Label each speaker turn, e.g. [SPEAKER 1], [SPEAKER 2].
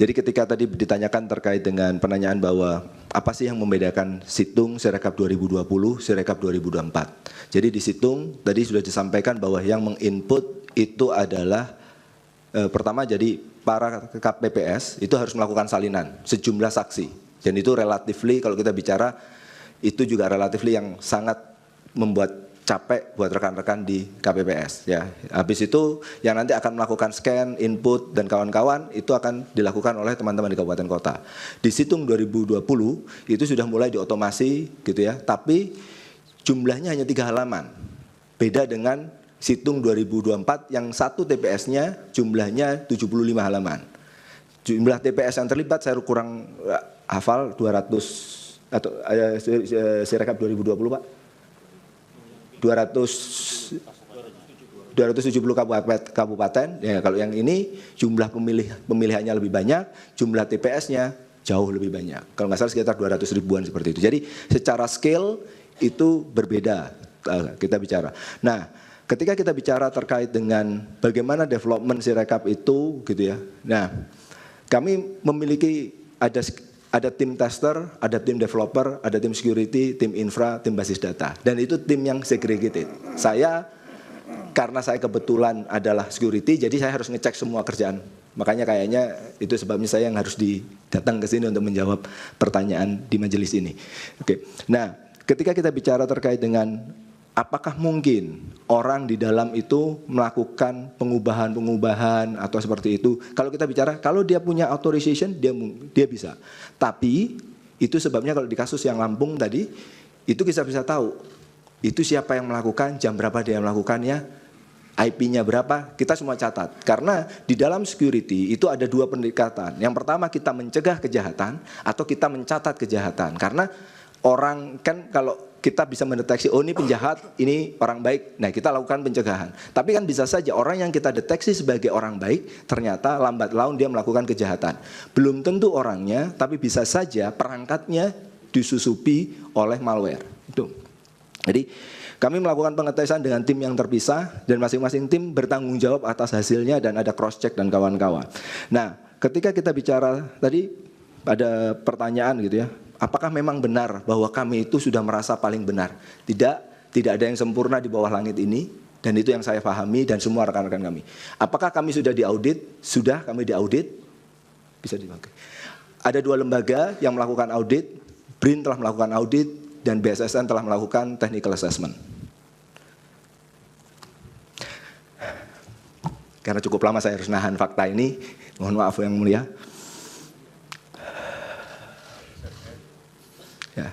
[SPEAKER 1] Jadi ketika tadi ditanyakan terkait dengan penanyaan bahwa apa sih yang membedakan Situng Sirekap 2020, Sirekap 2024. Jadi di Situng tadi sudah disampaikan bahwa yang menginput itu adalah pertama jadi para KPPS itu harus melakukan salinan sejumlah saksi. Dan itu relatifly kalau kita bicara itu juga relatifly yang sangat membuat capek buat rekan-rekan di KPPS ya. Habis itu yang nanti akan melakukan scan, input dan kawan-kawan itu akan dilakukan oleh teman-teman di kabupaten kota. Di Situng 2020 itu sudah mulai diotomasi gitu ya, tapi jumlahnya hanya 3 halaman. Beda dengan Situng 2024 yang satu TPS-nya jumlahnya 75 halaman. Jumlah TPS yang terlibat saya kurang hafal 200 atau Sirekap 2020 Pak. 270 kabupaten ya, kalau yang ini jumlah pemilihannya lebih banyak, jumlah TPS-nya jauh lebih banyak. Kalau nggak salah sekitar 200 ribuan seperti itu. Jadi secara scale itu berbeda kita bicara. Nah, ketika kita bicara terkait dengan bagaimana development Sirekap itu gitu ya. Nah, kami memiliki ada tim tester, ada tim developer, ada tim security, tim infra, tim basis data. Dan itu tim yang segregated. Saya, karena saya kebetulan adalah security, jadi saya harus ngecek semua kerjaan. Makanya kayaknya itu sebabnya saya yang harus datang ke sini untuk menjawab pertanyaan di majelis ini. Oke. Nah, ketika kita bicara terkait dengan apakah mungkin orang di dalam itu melakukan pengubahan-pengubahan atau seperti itu. Kalau kita bicara, kalau dia punya authorization, dia bisa. Tapi itu sebabnya kalau di kasus yang Lampung tadi, itu kita bisa tahu. Itu siapa yang melakukan, jam berapa dia melakukannya, IP-nya berapa, kita semua catat. Karena di dalam security itu ada 2 pendekatan. Yang pertama kita mencegah kejahatan atau kita mencatat kejahatan. Karena orang kan kalau kita bisa mendeteksi, oh ini penjahat, ini orang baik, nah kita lakukan pencegahan. Tapi kan bisa saja orang yang kita deteksi sebagai orang baik, ternyata lambat laun dia melakukan kejahatan. Belum tentu orangnya, tapi bisa saja perangkatnya disusupi oleh malware. Itu. Jadi kami melakukan pengetesan dengan tim yang terpisah, dan masing-masing tim bertanggung jawab atas hasilnya dan ada cross check dan kawan-kawan. Nah, ketika kita bicara tadi ada pertanyaan gitu ya, apakah memang benar bahwa kami itu sudah merasa paling benar? Tidak ada yang sempurna di bawah langit ini, dan itu yang saya pahami dan semua rekan-rekan kami. Apakah kami sudah diaudit? Sudah, kami diaudit. Bisa dipakai. Ada 2 lembaga yang melakukan audit, BRIN telah melakukan audit, dan BSSN telah melakukan technical assessment. Karena cukup lama saya harus nahan fakta ini, mohon maaf yang mulia. Ya.